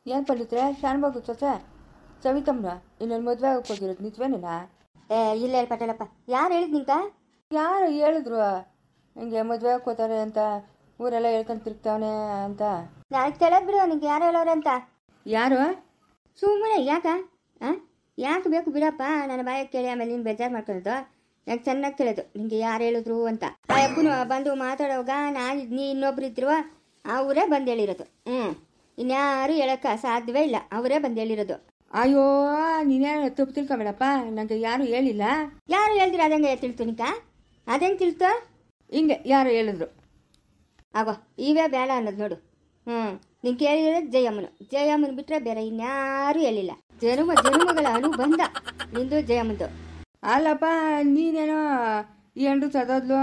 ಏನು ಪಂಡಿತ್ರೆ ಶಾನ್ಭಾಗು ಸೊಸೆ ಸವಿತಮ್ಮನ ಇನ್ನೊಂದು ಮದುವೆ ಆಗಕ್ಕೆ ಹೋಗಿರೋದು ನಿಜವೇನೇನ? ಇಲ್ಲ ಹೇಳಿ ಪಟೇಲಪ್ಪ. ಯಾರು ಹೇಳಿದ್ ನಿಂಕ? ಯಾರು ಹೇಳಿದ್ರು ಹಿಂಗೆ ಮದುವೆ ಹಾಕೋತಾರೆ ಅಂತ, ಊರೆಲ್ಲ ಹೇಳ್ಕೊಂಡು ತಿರುಗ್ತಾವನೆ ಅಂತ? ನನಗೆ ತಿಳಿದ್ ಬಿಡು ನಿಂಗೆ ಯಾರು ಹೇಳೋರೆ ಅಂತ. ಯಾರು? ಸುಮ್ಮನೆ ಯಾಕ ಯಾಕೆ ಬೇಕು ಬಿಡಪ್ಪ, ನನ್ನ ಬಾಯಕ್ಕೆ ಕೇಳಿ ಆಮೇಲೆ ನೀನು ಬೇಜಾರು ಮಾಡ್ಕೊಳ್ಳೋದು. ನಂಗೆ ಚೆನ್ನಾಗಿ ತಿಳಿದು ನಿಂಗೆ ಯಾರು ಹೇಳಿದ್ರು ಅಂತ. ಆ ಅಪ್ಪನು ಬಂದು ಮಾತಾಡೋವಾಗ ನೀ ಇನ್ನೊಬ್ರು ಇದ್ರು ಅವರೇ ಬಂದು ಹೇಳಿರೋದು. ಇನ್ಯಾರು ಹೇಳೋಕ್ಕೆ ಸಾಧ್ಯವೇ ಇಲ್ಲ, ಅವರೇ ಬಂದು ಹೇಳಿರೋದು. ಅಯ್ಯೋ ನೀನೇ ತಪ್ಪು ತಿಳ್ಕೊಬೇಡಪ್ಪ, ನನಗೆ ಯಾರು ಹೇಳಿಲ್ಲ. ಯಾರು ಹೇಳ್ದಿರ ಅದಂಗೆ ತಿಳ್ತು ನಿಕ? ಅದಂಗೆ ತಿಳ್ತು ಹಿಂಗೆ ಯಾರು ಹೇಳಿದ್ರು ಆಗೋ ಇವೇ ಬೇಡ ಅನ್ನೋದು ನೋಡು. ನೀನು ಕೇಳಿರೋದು ಜಯಮ್ಮನ ಬಿಟ್ಟರೆ ಬೇರೆ ಇನ್ಯಾರು ಹೇಳಿಲ್ಲ. ಜನುಮಗಳ ಅನುಬಂಧ ನಿಂದು ಜಯಮ್ಮಂದು. ಅಲ್ಲಪ್ಪ ನೀನೇನೋ ಎಂಡ್ರು ಸದೋದ್ಲು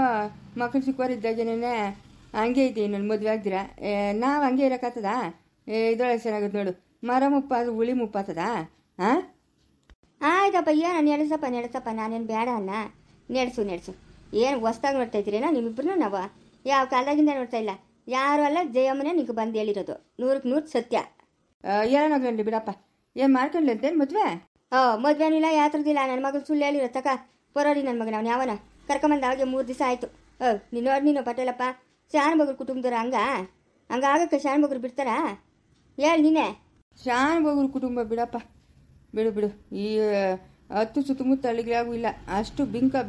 ಮಕ್ಕಳು ಚಿಕ್ಕವರಿದ್ದಾಗೇನೆ ಹಂಗೆ ಐತಿ ನನ್ನ ಮದುವೆ ಆಗ್ದಿರಾ? ನಾವು ಹಂಗೆ ಇರೋಕ್ಕಾಗ್ತದ? ಇದೊಳಗೆ ಚೆನ್ನಾಗತ್ತೆ ನೋಡು, ಮರ ಮುಪ್ಪಾದ್ರು ಹುಳಿ ಮುಪ್ಪಾತದ? ಆಯ್ತಪ್ಪ ಏನು ನಡೆಸಪ್ಪ ನಾನೇನು ಬೇಡ ಅನ್ನ. ನಡೆಸು ಏನು ಹೊಸ್ದಾಗಿ ನೋಡ್ತಾ ಇದ್ದೀರೇನೋ ನಿಮ್ಮಿಬ್ಬರನ್ನ? ನಾವು ಯಾವ ಕಾಲದಾಗಿಂದ ನೋಡ್ತಾ ಇಲ್ಲ. ಯಾರು ಅಲ್ಲ, ಜಯಮ್ಮನೇ ನಿಂಗೆ ಬಂದು ಹೇಳಿರೋದು 100ಕ್ಕೆ 100 ಸತ್ಯ. ಏನಾಗಲಿ ಬಿಡಪ್ಪ, ಏನು ಮಾಡ್ಕೊಂಡ್ಲಿ ಅಂತೇನು ಮದುವೆ? ಮದುವೆನಿಲ್ಲ, ಯಾತ್ರದಿಲ್ಲ. ನನ್ನ ಮಗನ ಸುಳ್ಳು ಹೇಳಿರೋ ತಕ ಬರೋರಿ ನನ್ನ ಮಗನ. ಅವ್ನು ಯಾವನ ಕರ್ಕೊಂಬಂದು ಅವಾಗೆ 3 ದಿವಸ ಆಯಿತು. ನೀನು ಪಟೇಲಪ್ಪ ಶಾನ್ಭೋಗ್ರ ಕುಟುಂಬದವ್ರು ಹಂಗಾಗಕ್ಕೆ ಶಾನ್ಭೋಗ್ರು ಬಿಡ್ತಾರಾ? ಹೇಳಿ ನೀನೆ. ಶಾನ್ಭೋಗ್ರ ಕುಟುಂಬ ಬಿಡಪ್ಪ, ಬಿಡು. ಈ 10 ಸುತ್ತಮುತ್ತ ಹಳ್ಳಿಗಳಾಗೂ ಇಲ್ಲ, ಅಷ್ಟು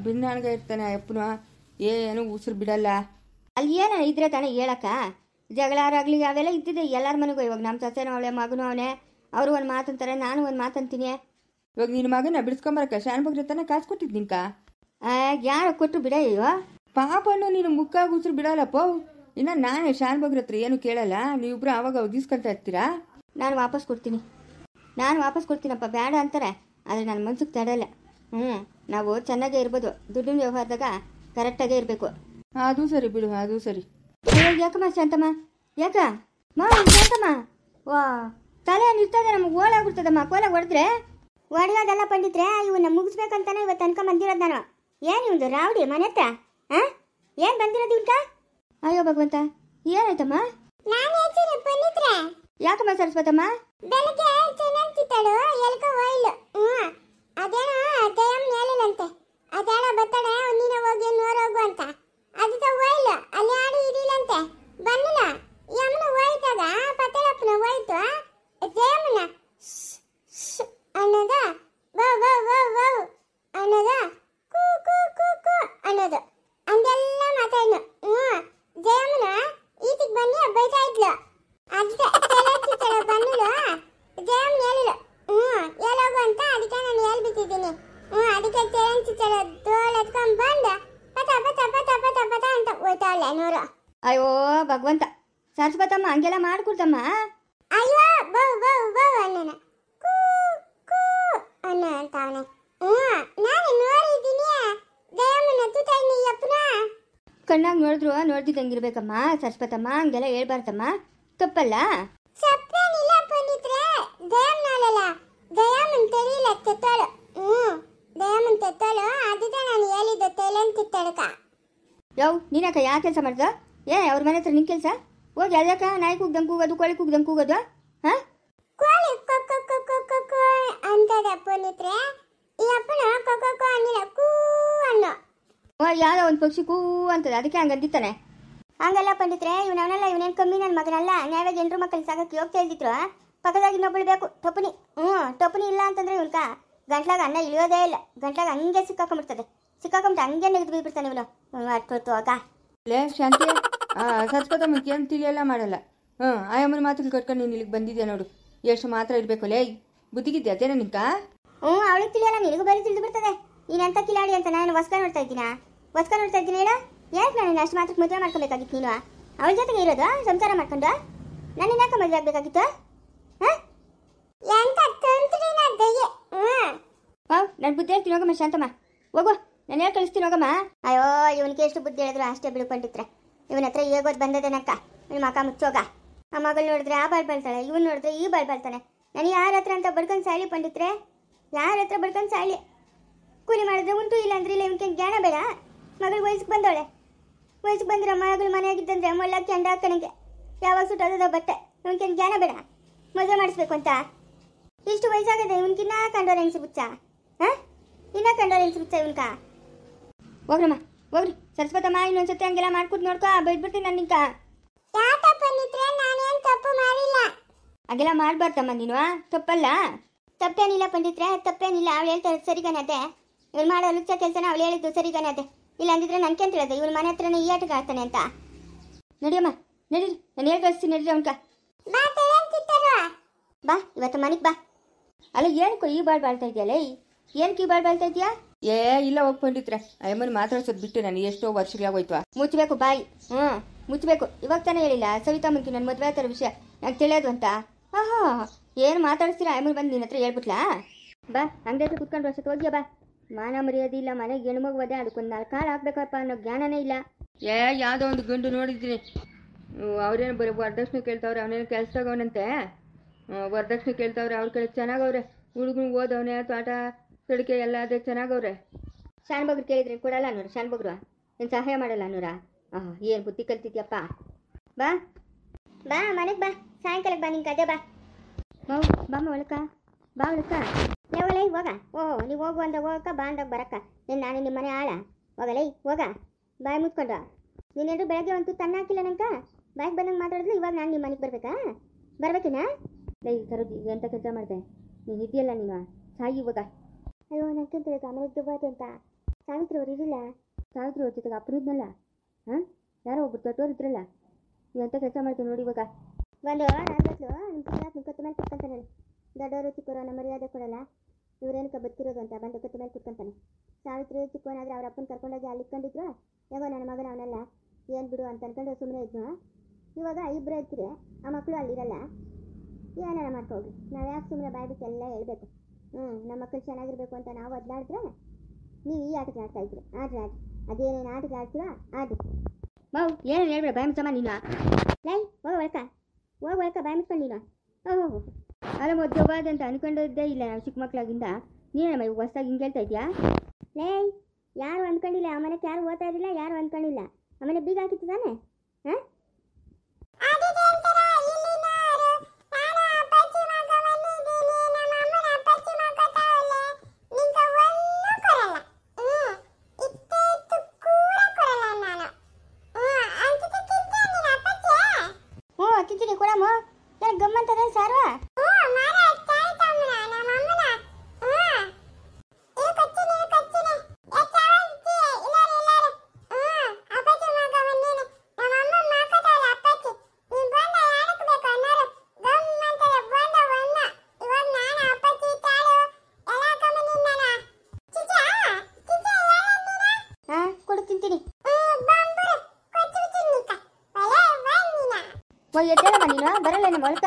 ಭಿನ್ನಾಣ್ಗ ಇರ್ತಾನೆ ಅಪ್ಪನು. ಏನು ಉಸಿರು ಬಿಡಲ್ಲ. ಅಲ್ಲಿ ಏನ ಇದ್ರೆ ತಾನೇ ಹೇಳಕ್ಕ? ಜಗಳಾರಾಗ್ಲಿ ಅವೆಲ್ಲ ಇದ್ದಿದ್ದೆ ಎಲ್ಲರ ಮನೆಗೂ. ಇವಾಗ ನಮ್ಮ ಸೊಸೆನೂ ಅವಳೆ, ಮಗನೂ ಅವನೇ. ಅವರು ಒಂದು ಮಾತಂತಾರೆ, ನಾನು ಒಂದು ಮಾತಂತೀನಿ. ಇವಾಗ ನಿನ್ನ ಮಗನ ಬಿಡಿಸ್ಕೊಂಬರಕ್ಕ ಶಾನ್ಭೋಗ್ರ ತಾನೇ ಕಾಸು ಕೊಟ್ಟಿದ್ದು ನಿಂಕ? ಯಾರು ಕೊಟ್ಟು ಬಿಡ? ಅಯ್ಯೋ ಪಾಪಣ್ಣು ನೀನು ಮುಕ್ಕಾಗ ಉಸಿರು ಬಿಡಲ್ಲಪ್ಪ. ಇನ್ನು ನಾನೇ ಶಾನ್ಭೋಗ್ರ ಹತ್ರ ಏನು ಕೇಳಲ್ಲ, ನೀವಿಬ್ರು ಆವಾಗ ಒದಿಸ್ಕೊಳ್ತಾ ಇರ್ತೀರಾ? ನಾನು ವಾಪಸ್ ಕೊಡ್ತೀನಪ್ಪ, ಬೇಡ ಅಂತಾರೆ. ಆದರೆ ನನ್ನ ಮನ್ಸಿಗೆ ತಡೆಯಲ್ಲ. ನಾವು ಚೆನ್ನಾಗೇ ಇರ್ಬೋದು, ದುಡ್ಡಿನ ವ್ಯವಹಾರದಾಗ ಕರೆಕ್ಟಾಗೇ ಇರಬೇಕು. ಅದು ಸರಿ ಬಿಡು, ಅದು ಸರಿ. ಯಾಕಮ್ಮ ಶಾಂತಮ್ಮ? ಯಾಕ ಶಾಂತಮ್ಮ? ವಾ ತಲೆ ನಿರ್ತದೆ, ನಮಗೆ ಓಲಾಗ್ಬಿಡ್ತದಮ್ಮ. ಕೋಲ ಹೊಡೆದ್ರೆ ಹೊಡೆಯೋದೆಲ್ಲ ಪಂಡಿತ್ರೆ, ಇವನ್ನ ಮುಗಿಸ್ಬೇಕಂತಾನೆ ಇವತ್ತು ಅನ್ಕೊಂಡ್ ಬಂದಿರೋದು ನಾನು. ಏನು ಇವಂದು ರಾವಡಿ ಮನೆತ್ತ? ಏನು ಬಂದಿರೋದು ಇವನ್ಕ? ಅಯ್ಯೋ ಭಗವಂತ, ಏನಾಯ್ತಮ್ಮ? ಯಾಕಮ್ಮ ಸರಸ್ವತಮ್ಮ? ಬೆಳಗ್ಗೆ ಚೆನ್ನಾಗಿ ಕಿತ್ತಾಡು ಎಲ್ಕ ಹೋಯ್ಲು. ಅದೇನೋ ಜಯಮ್ಮ ಹೇಳಿಲ್ಲಂತೆ, ಅದೇನೋ ಬತ್ತಾಳೆ ನೀನು ಹೋಗಿ ನೋರೋಗು ಅಂತ. ಅದಕ್ಕೆ ಹೋಯ್ಲು ಅಲ್ಲಿ ಆಡು ಇರಿಲ್ಲಂತೆ. ಬನ್ನಲ ಯಮ್ಮನ ಹೋಯ್ತಾಗ ಪತ್ತಳಪ್ಪನ ಹೋಯ್ತು. ಜಯಮ್ಮನ ಅನ್ನೋದ ಬೌ ಅನ್ನೋದ ಕೂ ಕೂ ಕೂ ಕೂ ಅನ್ನೋದು ಅಂದೆಲ್ಲ ಮಾತಾಡ್ನು. ಜಯಮ್ಮನ ಈತಿಗೆ ಬನ್ನಿ ಬೈತಾ ಇದ್ಲು. ಅದಕ್ಕೆ ತಲೆ ಬನ್ನಲು ಜಯಮ್ಮನ ಹೇಳಿಲ್ಲ ಹೇಳೋಗು ಅಂತ. ಅದಕ್ಕೆ ನಾನು ಹೇಳ್ಬಿಟ್ಟಿದ್ದೀನಿ. ಅದಕ್ಕೆ ತಲೆ ತೋಲ್ ಎತ್ಕೊಂಡ್ ಬಂದು ಪತ ಅಂತ ಹೋಯ್ತಾಳೆ ನೋಡು. ಅಯ್ಯೋ ಭಗವಂತ, ಸರಸ್ವತಮ್ಮ ಹಂಗೆಲ್ಲ ಮಾಡ್ಕೊಡ್ತಮ್ಮ. ಅಯ್ಯೋ ಬೌ ಅನ್ನೋಣ ಕೂ ಕೂ ಅನ್ನೋ ಅಂತ ಅವನೇ. ನಾನು ನೋಡಿದ್ದೀನಿ ಜಯಮ್ಮನ ತುತ್ತಾಯಿ ಅಪ್ಪನ ಕಣ್ಣಾಗ ನೋಡ್ದಿದ್ದಂಗಿರ್ಬೇಕಮ್ಮ ಸರಸ್ವತಮ್ಮ, ಹಂಗೆಲ್ಲ ಹೇಳ್ಬಾರ್ದಮ್ಮ, ತಪ್ಪಲ್ಲ. ಸಪ್ಪೇನಿಲ್ಲ ಪಂಡಿತ್ರೆ, ಜಯಮ್ಮನಲ್ಲ ಜಯಮ್ಮನ್ ತೆರಿಲ್ಲ ತೆತ್ತೋಳು. ಜಯಮ್ಮನ್ ತೆತ್ತೋಳು, ಅದಕ್ಕೆ ನಾನು ಹೇಳಿದ್ದೆ ತೈಲನ್ ತಿತ್ತಳಕ. ನೀನಕ್ಕ ಯಾವ ಕೆಲಸ ಮಾಡ್ದ? ಅವ್ರ ಮನೆ ಹತ್ರ ನಿನ್ ಕೆಲಸ? ಹೋಗಿ ಅದಕ್ಕ ನಾಯಿ ಕೂಗ್ದಂಗೆ ಕೂಗೋದು, ಕೋಳಿ ಕೂಗ್ದಂಗೆ ಕೂಗೋದು. ಕೋಳಿ ಕೊಕ್ಕೊ ಅಂತದ ಪಂಡಿತ್ರೆ. ಈ ಅಪ್ಪನ ಕೊಕ್ಕೊ ಅನ್ನಿಲ್ಲ, ಕೂ ಅನ್ನೋ. ಯಾವುದೋ ಒಂದು ಪಕ್ಷಿ ಕೂ ಅಂತದ, ಅದಕ್ಕೆ ಹಂಗಂದಿತ್ತಾನೆ. ಹಂಗಲ್ಲ ಪಂಡಿತ್ರೆ, ಇವನೇನು ಕಮ್ಮಿ ನನ್ನ ಮಗನಲ್ಲ. ನ್ಯಾಯವಾಗಿ 8 ಮಕ್ಕಳು ಸಾಕಕ್ಕೆ ಹೋಗ್ತಾ ಇದ್ದಿದ್ರು. ಪಕ್ಕದಾಗಿ ಇನ್ನೊಬ್ಬಳು ಬೇಕು, ಟೊಪನಿ. ಟೊಪನಿ ಇಲ್ಲ ಅಂತಂದ್ರೆ ಇವನ್ಕ ಗಂಟ್ಲಾಗ ಅನ್ನ ಇಳಿಯೋದೇ ಇಲ್ಲ. ಗಂಟ್ಲಾಗ ಹಂಗೆ ಸಿಕ್ಕಾಕೊಂಡ್ಬಿಡ್ತದೆ. ಸಿಕ್ಕಾಕೊಂಬಿಟ್ಟು ಹಂಗೆ ನೆಗೆದು ಬಿಡ್ತಾನೆ ಇವನು. ಆಗ ಲೇ ಶಾಂತಿ, ಸರಸ್ವತಮ್ಮಕ್ಕೆ ಏನು ತಿಳಿಯೆಲ್ಲ ಮಾಡಲ್ಲ. ಆಯಮ್ಮನ ಮಾತುಗಳು ಕಟ್ಕೊಂಡು ನೀನು ಇಲ್ಲಿಗೆ ಬಂದಿದ್ಯಾ ನೋಡು. ಎಷ್ಟು ಮಾತ್ರ ಇರಬೇಕು ಲೇ, ಬುದ್ಧಿಗಿದ್ದೆ ಅದೇನ ನಿಂಕ? ಅವಳಿಗೆ ತಿಳಿಯಲ್ಲ, ನಿನಗೂ ಬರೀ ತಿಳಿದು ಬಿಡ್ತದೆ. ನೀನಂತ ಕಿಲಾಡಿ ಅಂತ ನಾನು ಹೊಸ್ಕ ನೋಡ್ತಾ ಇದ್ದೀನ ಹೇಳ. ಯಾಕೆ ನಾನು ಅಷ್ಟು ಮಾತ್ರಕ್ಕೆ ಮದುವೆ ಮಾಡ್ಕೊಬೇಕಾಗಿತ್ತು? ನೀನು ಅವಳ ಜೊತೆಗೆ ಇರೋದು, ಸಂಸಾರ ಮಾಡ್ಕೊಂಡು ನನ್ನ ಯಾಕೆ ಮದುವೆ ಆಗ್ಬೇಕಾಗಿತ್ತು? ನಾನು ಬುದ್ಧಿ ಹೇಳ್ತೀನಿ ಹೋಗಮ್ಮ ಶಾಂತಮ್ಮ, ಹೋಗು, ನಾನು ಹೇಳಿ ಕಳಿಸ್ತೀನಿ ಹೋಗಮ್ಮ. ಅಯ್ಯೋ ಇವನಿಗೆ ಎಷ್ಟು ಬುದ್ಧಿ ಹೇಳಿದ್ರು ಅಷ್ಟೇ ಬಿಡ್ಕೊಂಡಿದ್ರೆ. ಇವನ ಹತ್ರ ಹೇಗೋದು ಬಂದದೇನಕ್ಕ. ನಿಮ್ಮ ಮಕ್ಕ ಮುಚ್ಚೋಗ. ಆ ಮಗಳು ನೋಡಿದ್ರೆ ಆ ಬಾಳ್ ಬಾಳ್ತಾಳೆ, ಇವನು ನೋಡಿದ್ರೆ ಈ ಬಾಳ್ ಬಾಳ್ತಾನೆ. ನಾನು ಯಾರ ಹತ್ರ ಅಂತ ಬಡ್ಕೊಂಡು ಸಾಯ್ಲಿ ಪಂಡಿತ್ರೆ? ಯಾರ ಹತ್ರ ಬಡ್ಕೊಂಡು ಸಾಯ್ಲಿ? ಕೂಲಿ ಮಾಡಿದ್ರೆ ಉಂಟು, ಇಲ್ಲ ಅಂದ್ರೆ ಇಲ್ಲ. ಇವನ್ಗೆ ಜ್ಞಾನ ಬೇಡ? ಮಗಳು ವಯಸ್ಸಿಗೆ ಬಂದವಳೆ, ವಯಸ್ಸಿಗೆ ಬಂದ್ರೆ ಮಗಳು ಮನೆಯಾಗಿದ್ದಂದ್ರೆ ಮೊಳ್ಳ ಕೆಂಡ ಹಾಕಣಂಗೆ ಯಾವಾಗ ಸುಟ್ಟದ ಬಟ್ಟೆ. ಇವನ್ಗೆ ಜ್ಞಾನ ಬೇಡ? ಮದುವೆ ಮಾಡಿಸ್ಬೇಕು ಅಂತ. ಇಷ್ಟು ವಯಸ್ಸಾಗದೆ ಇವನ್ಕಿನ್ನ ಕಂಡೋರ್ ಹೆಂಗ್ಸಿ ಬುಚ್ಚ. ಹಾಂ, ಇನ್ನ ಕಂಡೋರ್ ಹೆಂಗ್ಸಿ ಬುಚ್ಚ ಇವನ್ಕ. ಹೋಗ್ರಮ್ಮ ಹೋಗ್ರಿ. ಸರಸ್ವತಮ್ಮ ಇನ್ನೊಂದ್ಸತಿ ಹಂಗೆಲ್ಲ ಮಾಡ್ಕೊಟ್ಟು ನೋಡ್ಕೊ, ಬೈದ್ಬಿಡ್ತೀನಿ ನಾನು ನಿಂಕ. ನಾನೇನು ತಪ್ಪು ಮಾಡಿಲ್ಲ. ಹಂಗೆಲ್ಲ ಮಾಡ್ಬಾರ್ದಮ್ಮ ನೀನು, ತಪ್ಪಲ್ಲ. ತಪ್ಪೇನಿಲ್ಲ ಪಂಡಿತ್ರೆ, ತಪ್ಪೇನಿಲ್ಲ. ಅವಳು ಹೇಳ್ತಾರೆ ಸರಿಗಾನತೆ. ಇವ್ರು ಮಾಡೋ ಲುಚ್ಚ ಕೆಲಸನ ಅವಳು ಹೇಳಿದ್ದು ಸರಿಗಾನತೆ. ಇಲ್ಲ ಅಂದಿದ್ರೆ ನನ್ಕೇಂತ ಹೇಳೋದು, ಇವ್ರ ಮನೆ ಹತ್ರನೇ ಈ ಆಟಕ್ಕೆ ಆಡ್ತಾನೆ ಅಂತ. ನಡಿಯಮ್ಮ ನಡೀರಿ, ನಾನು ಹೇಳಿ ಕಳಿಸ್ತೀನಿ ನಡೀರಿ ಅವನ್ಕ. ಬಾ ಇವತ್ತು ಮನೆಗೆ ಬಾ. ಅಲ್ಲ ಏನಕ್ಕೋ ಈ ಬಾಳ್ ಬಾಳ್ತಾ ಇದೆಯಲ್ಲ, ಏನಕ್ಕೆ ಈ ಬಾಳ್ ಬಾಳ್ತಾ ಇದೆಯಾ? ಏ ಇಲ್ಲ ಹೋಗ್ಕೊಂಡಿದ್ರೆ ಅಮ್ಮನ ಮಾತಾಡ್ಸೋದು ಬಿಟ್ಟು ನಾನು ಎಷ್ಟೋ ವರ್ಷಗಳಾಗೋಯ್ತು. ಮುಚ್ಚಬೇಕು ಬಾಯಿ. ಮುಚ್ಚಬೇಕು. ಇವಾಗ ತಾನೇ ಹೇಳಿಲ್ಲ ಸವಿತಾ ಮುಂಕಿ ನನ್ನ ಮದುವೆ ಥರ ವಿಷಯ ನಂಗೆ ತಿಳಿಯೋದು ಅಂತ. ಆಹಾ, ಏನು ಮಾತಾಡಿಸ್ತೀರಾ? ಅಮ್ಮನ ಬಂದು ನಿನ್ನ ಹತ್ರ ಹೇಳ್ಬಿಟ್ಲಾ? ಬಾ ಅಂಗಡಿ ಹತ್ರ ಕುತ್ಕೊಂಡು ವರ್ಷಕ್ಕೆ ಹೋಗ್ಯಾ ಬಾ. ಮಾನ ಮರ್ಯಾದೆ ಇಲ್ಲ, ಮನೆಗೆ ಹೆಣ್ಮಗು ಅದೇ, ಅದಕ್ಕೊಂದು 4 ಕಾಳು ಹಾಕ್ಬೇಕಪ್ಪ ಅನ್ನೋ ಜ್ಞಾನನೇ ಇಲ್ಲ. ಯಾವುದೋ ಒಂದು ಗಂಡು ನೋಡಿದ್ದೀನಿ, ಅವ್ರೇನು ಬರೀ ವರದಕ್ಷಿಣೆ ಕೇಳ್ತಾವ್ರೆ. ಅವನೇನು ಕೆಲಸದಾಗವನಂತೆ, ವರದಕ್ಷಿಣೆ ಕೇಳ್ತಾವ್ರೆ. ಅವ್ರ ಕಡೆ ಚೆನ್ನಾಗವ್ರೆ, ಹುಡುಗನ ಓದವನೇ, ತೋಟ ಸಡಿಕೆ ಎಲ್ಲ ಅದೇ ಚೆನ್ನಾಗವ್ರೆ. ಶಾನ್ಬಗ್ರು ಕೇಳಿದ್ರೆ ಕೊಡಲ್ಲ ಅನ್ನೋರು, ಶಾನ್ಬಗ್ರು ಏನು ಸಹಾಯ ಮಾಡಲ್ಲ ಅನ್ನೋರ? ಏನು ಬುದ್ಧಿ ಕಲ್ತಿದ್ಯಪ್ಪ. ಬಾ ಬಾ ಮನೆಗೆ ಬಾ, ಸಾಯಂಕಾಲಕ್ಕೆ ಬಾ, ನಿಂಗೆ ಅದೇ ಬಾ. ಬಾಮ್ಮ ಒಳಕ, ಬಾ ಒಳಕ. ಯಾವಲ್ಲ ಹೋಗ. ನೀವು ಹೋಗು ಅಂದಾಗ ಹೋಗಕ್ಕ, ಬಾ ಅಂದಾಗ ಬರಕ್ಕ. ನಾನು ನಿಮ್ಮ ಮನೆ ಆಳ. ಹೋಗಲ್ಲ ಹೋಗ, ಬಾಯಿ ಮುಚ್ಕೊಂಡು. ನೀನೇನು ಬೆಳಗ್ಗೆ ಒಂದು ತನ್ನ ಹಾಕಿಲ್ಲ ನಂಗೆ, ಬಾಯಿಗೆ ಬಂದಂಗೆ ಮಾತಾಡಿದ್ರೆ ಇವಾಗ ನಾನು ನಿಮ್ಮ ಮನೆಗೆ ಬರ್ಬೇಕಾ? ಬರ್ಬೇಕಿನಾ? ಲೈ ಸರೋಜಿ, ಎಂಥ ಕೆಲಸ ಮಾಡಿದೆ ನೀನು? ಇದೆಯಲ್ಲ ನೀನು ಸಾಯಿ ಇವಾಗ. ಅಯ್ಯೋ ನಂಗೆ ಆಮೇಲೆ ದುಬ್ಬಾತೆ ಅಂತ. ಸಾವಿತ್ರಿ ಅವ್ರು ಇರಲಿಲ್ಲ, ಸಾವಿತ್ರಿ ಅವ್ರ ಜೊತೆಗೆ ಅಪ್ಪನಿದ್ನಲ್ಲ. ಹಾಂ, ಯಾರೋ ಒಬ್ರು ದೊಡ್ಡವ್ರು ಇದ್ರಲ್ಲ. ನೀವು ಎಂಥ ಕೆಲಸ ಮಾಡ್ತೀನಿ ನೋಡಿ ಇವಾಗ. ಬಂದು ನಾಲ್ಕು ನಿಮ್ಮ ಕತ್ತು ಮೇಲೆ ಕುತ್ಕೊಂತಾನೆ. ದೊಡ್ಡವರು ಚಿಕ್ಕವರು ನಮ್ಮ ಮರ್ಯಾದೆ ಕೊಡಲ್ಲ. ಇವರೇನಕ್ಕೆ ಬದುಕಿರೋದು ಅಂತ ಬಂದು ಕತ್ತು ಮೇಲೆ ಕುತ್ಕೊಂತಾನೆ. ಸಾವಿತ್ರಿ ಚಿಕ್ಕವನಾದ್ರೆ ಅವ್ರ ಅಪ್ಪನ ಕರ್ಕೊಂಡೋಗಿ ಅಲ್ಲಿ ಇಟ್ಕೊಂಡಿದ್ರು. ಯಾಗೋ ನನ್ನ ಮಗನ ಅವನೆಲ್ಲ ಏನು ಬಿಡು ಅಂತ ಅನ್ಕೊಂಡು ಸುಮ್ಮನೆ ಇದ್ನು. ಇವಾಗ ಇಬ್ಬರು ಇರ್ತೀರಿ, ಆ ಮಕ್ಕಳು ಅಲ್ಲಿರಲ್ಲ. ಏನಾರ ಮಾಡ್ಕೊಳ್ರಿ, ನಾವು ಯಾಕೆ ಸುಮ್ಮನೆ ಬಾಯ್ಬಿಟ್ಟು ಎಲ್ಲ ಹೇಳ್ಬೇಕು? ನಮ್ಮ ಮಕ್ಕಳು ಚೆನ್ನಾಗಿರ್ಬೇಕು ಅಂತ ನಾವು ಅದ್ಲಾಡಿದ್ರೆ ನೀವು ಈ ಆಟಕ್ಕೆ ಆಡ್ತಾ ಇದ್ರಿ. ಆಡ್ರಿ ಅದೇನೇನು ಆಟಕ್ಕೆ ಆಡ್ತೀರೋ ಆಡಿ. ಮಾವು ಏನೇನು ಹೇಳ್ಬೇಡ, ಬಾಯಿ ಮುಚ್ಚಮ್ಮ ನೀನು. ಲೈ ಹೋಗ ಒಳಕ ಬಾಯಿ ಮುಚ್ಕೊಂಡು ನೀನು. ಹೋಗು. ಅಲ್ಲ ಮದುವೆ ಅಂತ ಅನ್ಕೊಂಡಿದ್ದೇ ಇಲ್ಲ ನಾವು ಚಿಕ್ಕ ಮಕ್ಕಳಾಗಿಂದ. ನೀನಮ್ಮ ಇವಾಗ ಹೊಸ್ದಾಗಿ ಹಿಂಗೆ ಹೇಳ್ತಾ ಇದೆಯಾ? ಲೈ ಯಾರು ಅಂದ್ಕೊಂಡಿಲ್ಲ, ಆ ಮನೆಗೆ ಯಾರು ಓದ್ತಾ ಇರಲಿಲ್ಲ, ಯಾರು ಅಂದ್ಕೊಂಡಿಲ್ಲ. ಆ ಮನೆ ಬೀಗ ಹಾಕಿತ್ತು ತಾನೆ? ಹಾಂ, ತಿಂತೀನಿ ಕೊಡಮ್ಮ. ನನಗೆ ಗಮ್ಮಂತದ ಸಾರ್ವಾ. ಎದ್ದೇಳಮ್ಮ ನೀನು. ಬರಲ್ಲ ನಮ್ಮ ಒಳಕ?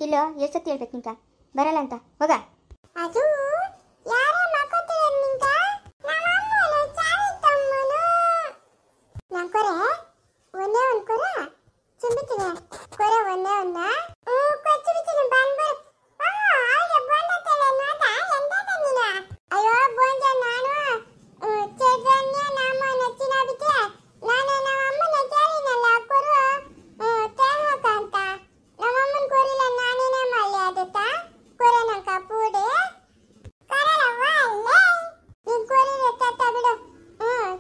ಇಲ್ಲ, ಎಷ್ಟೊತ್ತು ಹೇಳ್ಬೇಕು ನಿಂಕ ಬರಲ್ಲ ಅಂತ. ಹೋಗ. ಅದು ಯಾರೋ ಮಕ್ಕಳು ನಿಂಕ ನಮ್ಮಮ್ಮನ ಚಾವಿ ತಮ್ಮನು ನಂಕೊರೆ ಒಂದೇ ಒಂದು ಕೊರ ಚಿಂಬಿತಿನ ಕೊರ ಒಂದೇ ಒಂದ ಕೊಚ್ಚಿಬಿತಿನ ಬಂದ್ಬರು. ಅವ್ರಿಗೆ ಬಂದತ್ತಲ್ಲ ನೋಡ ಎಂದ ನೀನು. ಅಯ್ಯೋ ಬಂದ ನಾನು ಚೈತನ್ಯ ನಮ್ಮ ನಚ್ಚಿನ ಬಿಟ್ಟೆ ನಾನು ನಮ್ಮಮ್ಮನ ಕೇಳಿನಲ್ಲ ಕೊರು ತೇಮಕ ಅಂತ. ನಮ್ಮಮ್ಮನ ಕೊರಿಲ್ಲ ನಾನೇನೇ ಮಳ್ಳಿ ಆದತ್ತ ಕೊರೆನಂಕ ಪೂಡೆ ಕರಳವ್ವ ಅಲ್ಲೇ ನೀನ್ ಕೊರಿರ ತತ್ತ ಬಿಡು.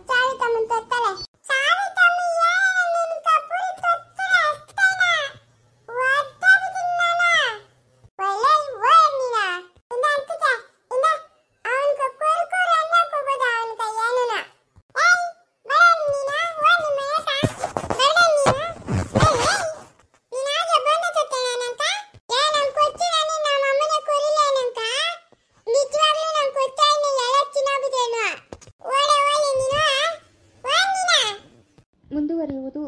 ಚಾವಿ ತಮ್ಮನ್ ತೊತ್ತಲೆ ಚಾವಿ ತಮ್ಮ ಏನ ನಿನ್ ಕಪೂರಿ ತೊತ್ತಲೆ ಅಷ್ಟೇನ ಒದ್ದ ಬಿದಿನ್ನನ ಒಳ್ಳೆ ಓಯ್ ನೀನ ಇಂದ ಅಂತಿಕ ಇಂದ ಅವನ್ಕ ಕೊರು ಕೊರು ಅನ್ನಕ್ಕೆ ಹೋಗೋದ ಅವನ್ಕ ಏನನ. ಏಯ್ ಬರ ನೀನ ಓ ನಿಮ್ಮ ಏಟ ಬರ ನೀನ. ನೀನಾಗೆ ಬಂದ ತೊತ್ತಲೆ ನಂಕ ಏನಂ ಕೊಚ್ಚಿನ ನೀನ್ ನಮ್ಮ ಅಮ್ಮನ ಕೊರಿಲ್ಲ ನಂಕ ನಿಜವಾಗ್ಲೂ ನಂಗೆ ಕೊಚ್ಚಾ ಇನ್ನು ಎಲ್ಲ ಚಿನ್ನಾಬಿದೇನು ಓಡೆ ಓಲಿ ನೀನು ಓ ನೀನ. ಮುಂದುವರಿಯುವುದು